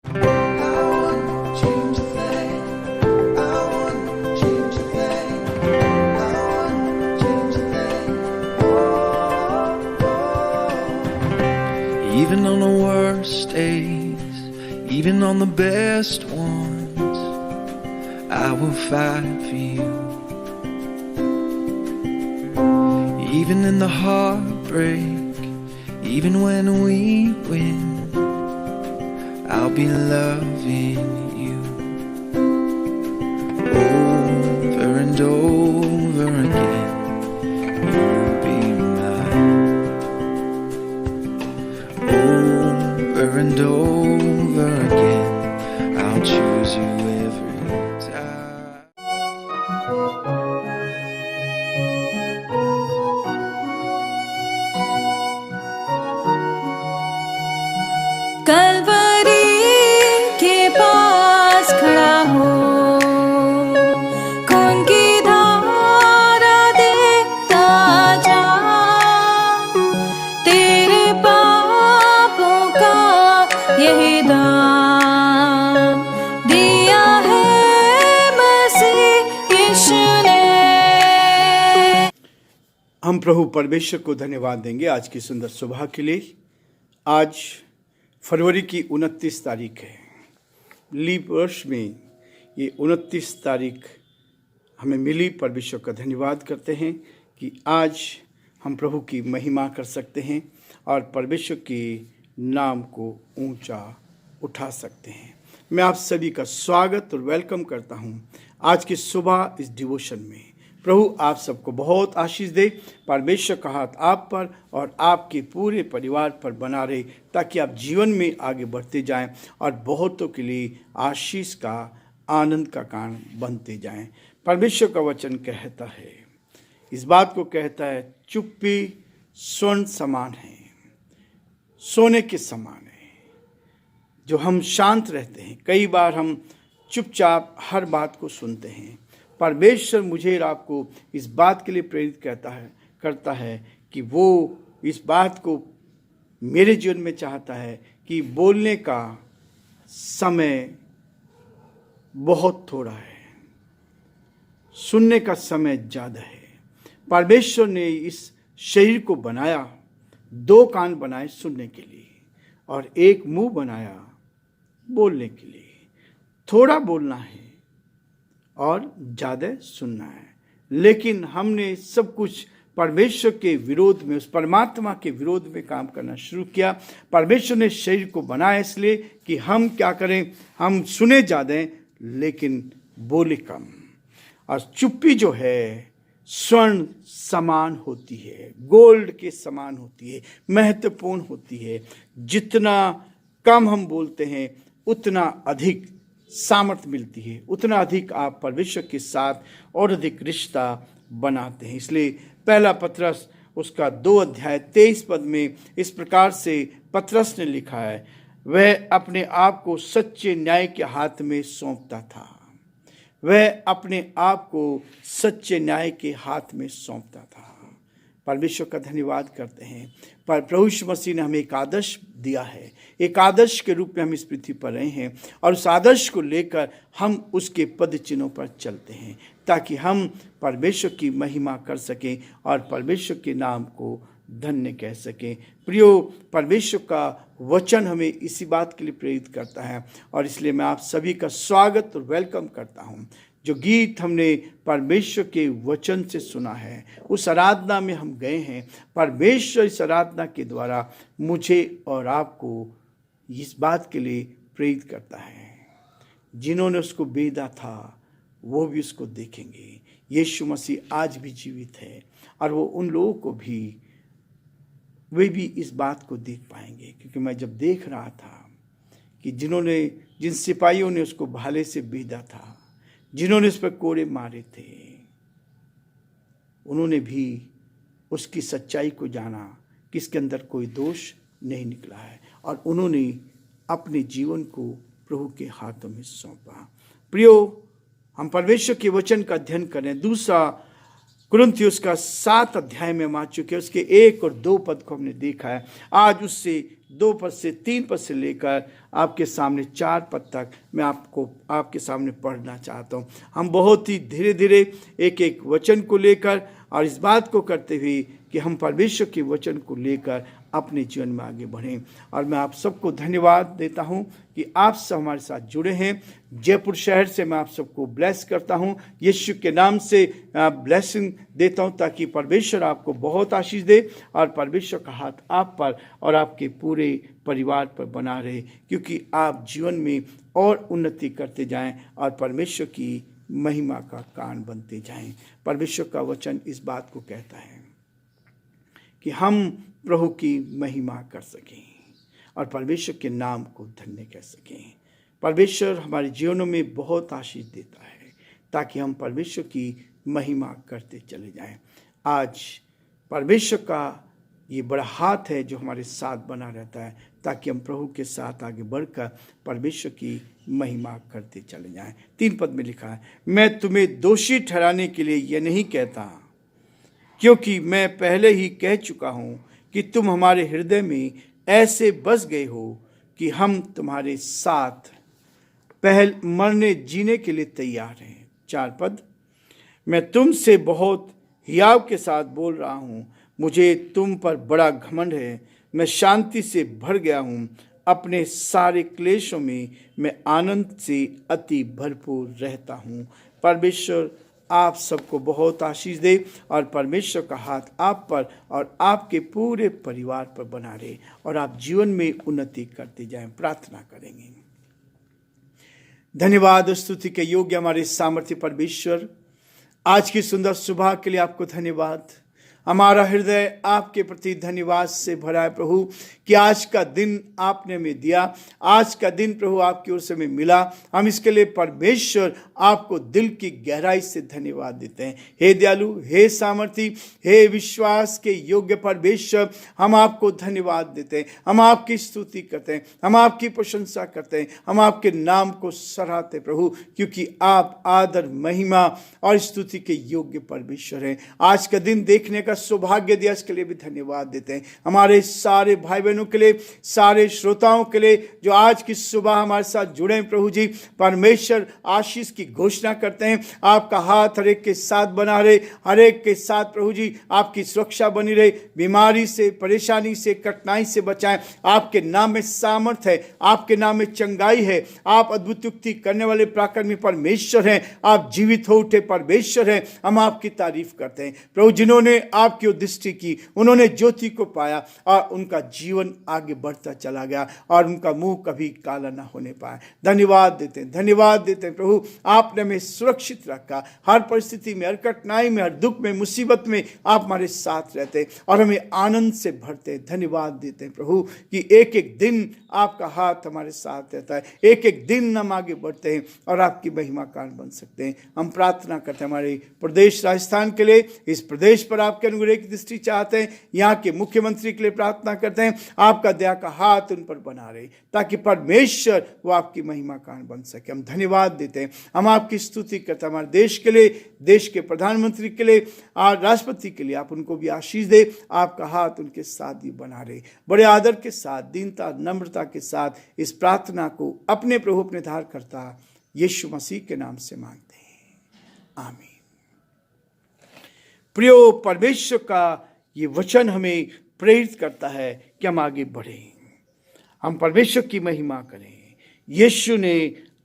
Even on the worst days, even on the best ones, I will fight for you. Even in the heartbreak, even when we win, I'll be loving you. Over and over again, you'll be mine. Over and over again, I'll choose you every time. Kalvari के पास खड़ा हो, खून की धारा देखता जा, तेरे पापों का यही दाम दिया है मसीह यीशु ने। हम प्रभु परमेश्वर को धन्यवाद देंगे आज की सुंदर सुबह के लिए। आज फरवरी की 29 तारीख है। लीप वर्ष में ये 29 तारीख हमें मिली। परमेश्वर का धन्यवाद करते हैं कि आज हम प्रभु की महिमा कर सकते हैं और परमेश्वर के नाम को ऊंचा उठा सकते हैं। मैं आप सभी का स्वागत और वेलकम करता हूं आज की सुबह इस डिवोशन में। प्रभु आप सबको बहुत आशीष दे। परमेश्वर का हाथ आप पर और आपके पूरे परिवार पर बना रहे, ताकि आप जीवन में आगे बढ़ते जाएं और बहुतों के लिए आशीष का, आनंद का कारण बनते जाएं। परमेश्वर का वचन कहता है, इस बात को कहता है, चुप्पी स्वर्ण समान है, सोने के समान है। जो हम शांत रहते हैं, कई बार हम चुपचाप हर बात को सुनते हैं। परमेश्वर मुझे और आपको इस बात के लिए प्रेरित करता है कि वो इस बात को मेरे जीवन में चाहता है कि बोलने का समय बहुत थोड़ा है, सुनने का समय ज़्यादा है। परमेश्वर ने इस शरीर को बनाया, 2 कान बनाए सुनने के लिए और 1 मुंह बनाया बोलने के लिए। थोड़ा बोलना है और ज़्यादा सुनना है, लेकिन हमने सब कुछ परमेश्वर के विरोध में, उस परमात्मा के विरोध में काम करना शुरू किया। परमेश्वर ने शरीर को बनाया इसलिए कि हम क्या करें, हम सुने ज़्यादा लेकिन बोले कम। और चुप्पी जो है स्वर्ण समान होती है, गोल्ड के समान होती है, महत्वपूर्ण होती है। जितना कम हम बोलते हैं उतना अधिक सामर्थ्य मिलती है, उतना अधिक आप परमेश्वर के साथ और अधिक रिश्ता बनाते हैं। इसलिए पहला पतरस उसका 2 अध्याय 23 पद में इस प्रकार से पतरस ने लिखा है, वह अपने आप को सच्चे न्याय के हाथ में सौंपता था। वह अपने आप को सच्चे न्याय के हाथ में सौंपता था। परमेश्वर का धन्यवाद करते हैं। पर प्रभु यीशु मसीह ने हमें एक आदर्श दिया है, एक आदर्श के रूप में हम इस पृथ्वी पर रहे हैं और उस आदर्श को लेकर हम उसके पद चिन्हों पर चलते हैं, ताकि हम परमेश्वर की महिमा कर सकें और परमेश्वर के नाम को धन्य कह सकें। प्रियो, परमेश्वर का वचन हमें इसी बात के लिए प्रेरित करता है और इसलिए मैं आप सभी का स्वागत और वेलकम करता हूँ। जो गीत हमने परमेश्वर के वचन से सुना है, उस आराधना में हम गए हैं। परमेश्वर इस आराधना के द्वारा मुझे और आपको इस बात के लिए प्रेरित करता है, जिन्होंने उसको बेदा था वो भी उसको देखेंगे। यीशु मसीह आज भी जीवित है और वो उन लोगों को भी, वे भी इस बात को देख पाएंगे। क्योंकि मैं जब देख रहा था कि जिन सिपाहियों ने उसको भाले से बेधा था, जिन्होंने उस पर कोड़े मारे थे, उन्होंने भी उसकी सच्चाई को जाना कि इसके अंदर कोई दोष नहीं निकला है और उन्होंने अपने जीवन को प्रभु के हाथों में सौंपा। प्रियो, हम परमेश्वर के वचन का अध्ययन करें। दूसरा कुरिन्थियों का 7 अध्याय में हम आ चुके हैं। उसके 1 और 2 पद को हमने देखा है। आज उससे 2 पद से 3 पद से लेकर आपके सामने 4 पद तक मैं आपके सामने पढ़ना चाहता हूँ। हम बहुत ही धीरे धीरे एक एक वचन को लेकर और इस बात को करते हुए कि हम परमेश्वर के वचन को लेकर अपने जीवन में आगे बढ़ें। और मैं आप सबको धन्यवाद देता हूं कि आप सब हमारे साथ जुड़े हैं। जयपुर शहर से मैं आप सबको ब्लेस करता हूं, यीशु के नाम से ब्लेसिंग देता हूं, ताकि परमेश्वर आपको बहुत आशीष दे और परमेश्वर का हाथ आप पर और आपके पूरे परिवार पर बना रहे, क्योंकि आप जीवन में और उन्नति करते जाएं और परमेश्वर की महिमा का कारण बनते जाएं। परमेश्वर का वचन इस बात को कहता है कि हम प्रभु की महिमा कर सकें और परमेश्वर के नाम को धन्य कर सकें। परमेश्वर हमारे जीवनों में बहुत आशीष देता है ताकि हम परमेश्वर की महिमा करते चले जाएं। आज परमेश्वर का ये बड़ा हाथ है जो हमारे साथ बना रहता है, ताकि हम प्रभु के साथ आगे बढ़कर परमेश्वर की महिमा करते चले जाएं। 3 पद में लिखा है, मैं तुम्हें दोषी ठहराने के लिए यह नहीं कहता, क्योंकि मैं पहले ही कह चुका हूँ कि तुम हमारे हृदय में ऐसे बस गए हो कि हम तुम्हारे साथ मरने जीने के लिए तैयार हैं। 4 पद, मैं तुमसे बहुत हियाव के साथ बोल रहा हूँ, मुझे तुम पर बड़ा घमंड है, मैं शांति से भर गया हूँ, अपने सारे क्लेशों में मैं आनंद से अति भरपूर रहता हूँ। परमेश्वर आप सबको बहुत आशीष दे और परमेश्वर का हाथ आप पर और आपके पूरे परिवार पर बना रहे और आप जीवन में उन्नति करते जाएं। प्रार्थना करेंगे। धन्यवाद, स्तुति के योग्य हमारे सामर्थ्य परमेश्वर, आज की सुंदर सुबह के लिए आपको धन्यवाद। हमारा हृदय आपके प्रति धन्यवाद से भरा है प्रभु, कि आज का दिन आपने हमें दिया, आज का दिन प्रभु आपकी ओर से हमें मिला। हम इसके लिए परमेश्वर आपको दिल की गहराई से धन्यवाद देते हैं। हे दयालु, हे सामर्थी, हे विश्वास के योग्य परमेश्वर, हम आपको धन्यवाद देते हैं, हम आपकी स्तुति करते हैं, हम आपकी प्रशंसा करते हैं, हम आपके नाम को सराहते प्रभु, क्योंकि आप आदर, महिमा और स्तुति के योग्य परमेश्वर हैं। आज का दिन देखने का सौभाग्य दिया, इसके लिए भी धन्यवाद देते हैं। हमारे सारे भाई बहनों के लिए, सारे श्रोताओं के लिए जो आज की सुबह हमारे साथ जुड़े हैं प्रभु जी, परमेश्वर आशीष की घोषणा करते हैं। आपका हाथ हर एक के साथ बना रहे, हर एक के साथ प्रभु जी आपकी सुरक्षा बनी रहे, बीमारी से, परेशानी से, कठिनाई से बचाएं। आपके नाम में सामर्थ्य है, आपके नाम में चंगाई है, आप अद्भुत युक्ति करने वाले पराक्रमी परमेश्वर हैं, आप जीवित हो उठे परमेश्वर हैं। हम आपकी तारीफ करते हैं प्रभु। जिन्होंने आपकी ओर दृष्टि की, उन्होंने ज्योति को पाया और उनका जीवन आगे बढ़ता चला गया और उनका मुंह कभी काला ना होने पाया। धन्यवाद देते हैं, धन्यवाद देते हैं प्रभु। आपने हमें सुरक्षित रखा, हर परिस्थिति में, हर कठिनाई में, हर दुख में, मुसीबत में आप हमारे साथ रहते और हमें आनंद से भरते। धन्यवाद देते हैं प्रभु कि एक एक दिन आपका हाथ हमारे साथ रहता है, एक एक दिन हम आगे बढ़ते हैं और आपकी महिमा कारण बन सकते हैं। हम प्रार्थना करते हैं हमारे प्रदेश राजस्थान के लिए, इस प्रदेश पर आपके अनुग्रह की दृष्टि चाहते हैं। यहाँ के मुख्यमंत्री के लिए प्रार्थना करते हैं, आपका दया का हाथ उन पर बना रहे, ताकि परमेश्वर वो आपकी महिमा कारण बन सके। हम धन्यवाद देते हैं, हम आपकी स्तुति करते हैं। हमारे देश के लिए, देश के प्रधानमंत्री के लिए और राष्ट्रपति के लिए आप उनको भी आशीष दे, आपका हाथ उनके साथ भी बना रहे। बड़े आदर के साथ, दीनता, नम्रता के साथ इस प्रार्थना को अपने प्रभु, अपने धारकर्ता यीशु मसीह के नाम से मांगते हैं, आमीन। प्रियो, परमेश्वर का ये वचन हमें प्रेरित करता है कि हम आगे बढ़ें, हम परमेश्वर की महिमा करें। यीशु ने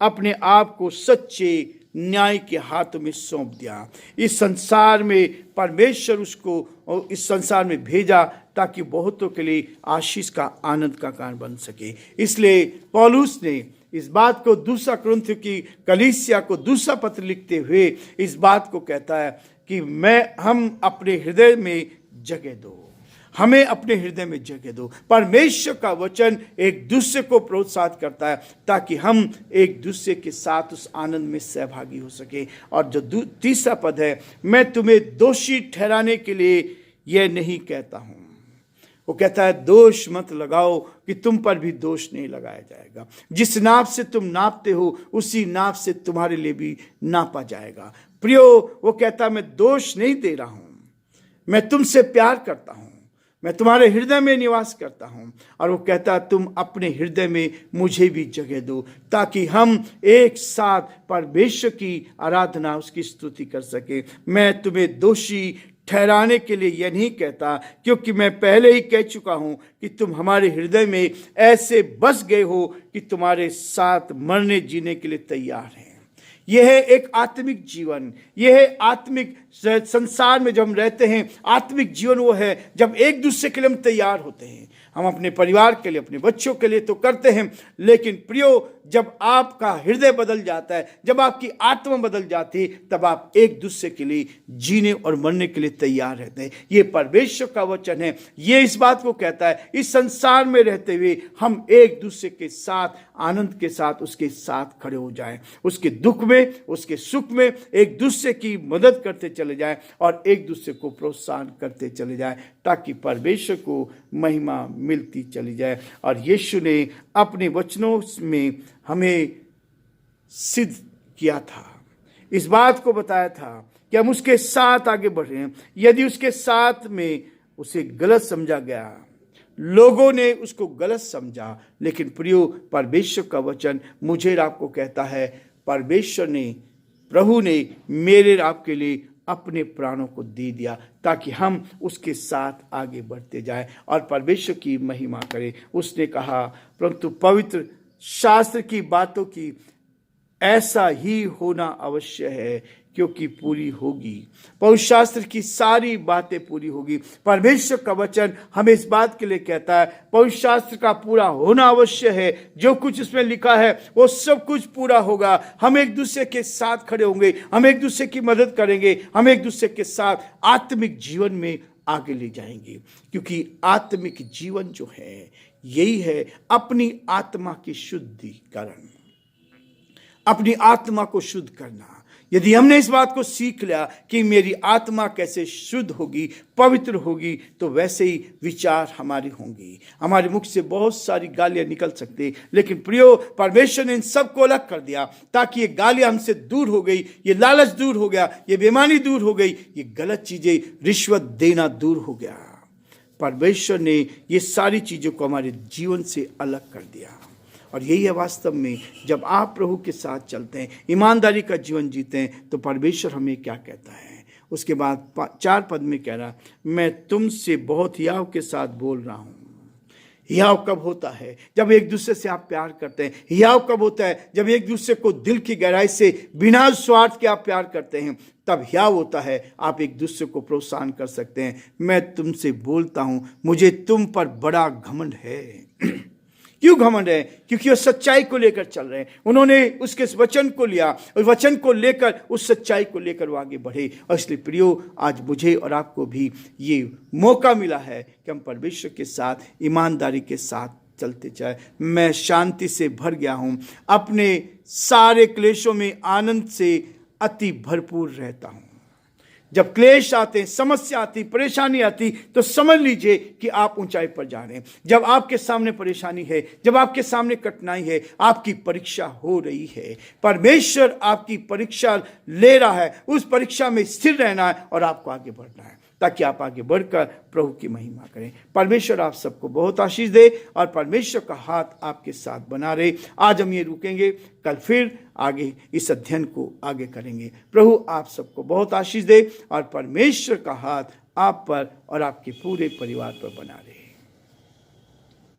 अपने आप को सच्चे न्याय के हाथों में सौंप दिया। इस संसार में परमेश्वर उसको इस संसार में भेजा ताकि बहुतों के लिए आशीष का, आनंद का कारण बन सके। इसलिए पौलुस ने इस बात को दूसरा कुरिन्थियों की कलीसिया को दूसरा पत्र लिखते हुए इस बात को कहता है कि हम अपने हृदय में जगह दो, हमें अपने हृदय में जगह दो। परमेश्वर का वचन एक दूसरे को प्रोत्साहित करता है ताकि हम एक दूसरे के साथ उस आनंद में सहभागी हो सके। और जो तीसरा पद है, मैं तुम्हें दोषी ठहराने के लिए यह नहीं कहता हूं, वो कहता है दोष मत लगाओ कि तुम पर भी दोष नहीं लगाया जाएगा। जिस नाप से तुम नापते हो उसी नाप से तुम्हारे लिए भी नापा जाएगा। प्रियो, वो कहता मैं दोष नहीं दे रहा हूं, मैं तुमसे प्यार करता हूं, मैं तुम्हारे हृदय में निवास करता हूं। और वो कहता तुम अपने हृदय में मुझे भी जगह दो, ताकि हम एक साथ परमेश्वर की आराधना, उसकी स्तुति कर सके। मैं तुम्हें दोषी ठहराने के लिए यह नहीं कहता, क्योंकि मैं पहले ही कह चुका हूं कि तुम हमारे हृदय में ऐसे बस गए हो कि तुम्हारे साथ मरने जीने के लिए तैयार हैं। यह है एक आत्मिक जीवन, यह है आत्मिक संसार में जब हम रहते हैं। आत्मिक जीवन वो है जब एक दूसरे के लिए हम तैयार होते हैं। हम अपने परिवार के लिए, अपने बच्चों के लिए तो करते हैं, लेकिन प्रियो, जब आपका हृदय बदल जाता है, जब आपकी आत्मा बदल जाती है, तब आप एक दूसरे के लिए जीने और मरने के लिए तैयार रहते हैं। ये परमेश्वर का वचन है। ये इस बात को कहता है, इस संसार में रहते हुए हम एक दूसरे के साथ आनंद के साथ उसके साथ खड़े हो जाएं, उसके दुख में, उसके सुख में एक दूसरे की मदद करते चले जाएं और एक दूसरे को प्रोत्साहन करते चले जाएं, ताकि परमेश्वर को महिमा मिलती चली जाए। और यीशु ने अपने वचनों में हमें सिद्ध किया था, इस बात को बताया था कि हम उसके साथ आगे बढ़े। यदि उसके साथ में उसे गलत समझा गया, लोगों ने उसको गलत समझा, लेकिन प्रियो, परमेश्वर का वचन मुझे आपको कहता है, परमेश्वर ने, प्रभु ने मेरे आपके लिए अपने प्राणों को दे दिया, ताकि हम उसके साथ आगे बढ़ते जाएं और परमेश्वर की महिमा करें। उसने कहा, परंतु पवित्र शास्त्र की बातों की ऐसा ही होना अवश्य है, क्योंकि पूरी होगी। पवित्र शास्त्र की सारी बातें पूरी होगी। परमेश्वर का वचन हमें इस बात के लिए कहता है, पवित्र शास्त्र का पूरा होना अवश्य है। जो कुछ इसमें लिखा है वो सब कुछ पूरा होगा। हम एक दूसरे के साथ खड़े होंगे, हम एक दूसरे की मदद करेंगे, हम एक दूसरे के साथ आत्मिक जीवन में आगे ले जाएंगे। क्योंकि आत्मिक जीवन जो है, यही है अपनी आत्मा की शुद्धिकरण, अपनी आत्मा को शुद्ध करना। यदि हमने इस बात को सीख लिया कि मेरी आत्मा कैसे शुद्ध होगी, पवित्र होगी, तो वैसे ही विचार हमारे होंगे। हमारे मुख से बहुत सारी गालियां निकल सकती, लेकिन प्रियो, परमेश्वर ने इन सबको अलग कर दिया, ताकि ये गालियां हमसे दूर हो गई, ये लालच दूर हो गया, ये बेईमानी दूर हो गई, ये गलत चीजें, रिश्वत देना दूर हो गया। परमेश्वर ने ये सारी चीजों को हमारे जीवन से अलग कर दिया। और यही है वास्तव में, जब आप प्रभु के साथ चलते हैं, ईमानदारी का जीवन जीते हैं, तो परमेश्वर हमें क्या कहता है। उसके बाद 4 पद में कह रहा, मैं तुमसे बहुत हियाव के साथ बोल रहा हूँ। हियाव कब होता है? जब एक दूसरे से आप प्यार करते हैं। हियाव कब होता है? जब एक दूसरे को दिल की गहराई से बिना स्वार्थ के आप प्यार करते हैं, तब हियाव होता है। आप एक दूसरे को प्रोत्साहन कर सकते हैं। मैं तुमसे बोलता हूँ, मुझे तुम पर बड़ा घमंड है। क्यों घमंड है? क्योंकि वो सच्चाई को लेकर चल रहे हैं। उन्होंने उसके वचन को लिया और वचन को लेकर, उस सच्चाई को लेकर वो आगे बढ़े। और इसलिए प्रियो, आज मुझे और आपको भी ये मौका मिला है कि हम परमेश्वर के साथ ईमानदारी के साथ चलते जाए। मैं शांति से भर गया हूँ, अपने सारे क्लेशों में आनंद से अति भरपूर रहता हूँ। जब क्लेश आते हैं, समस्या आती, परेशानी आती, तो समझ लीजिए कि आप ऊंचाई पर जा रहे हैं। जब आपके सामने परेशानी है, जब आपके सामने कठिनाई है, आपकी परीक्षा हो रही है, परमेश्वर आपकी परीक्षा ले रहा है। उस परीक्षा में स्थिर रहना है और आपको आगे बढ़ना है, ताकि आप आगे बढ़कर प्रभु की महिमा करें। परमेश्वर आप सबको बहुत आशीष दे और परमेश्वर का हाथ आपके साथ बना रहे। आज हम ये रुकेंगे, कल फिर आगे इस अध्ययन को आगे करेंगे। प्रभु आप सबको बहुत आशीष दे और परमेश्वर का हाथ आप पर और आपके पूरे परिवार पर बना रहे।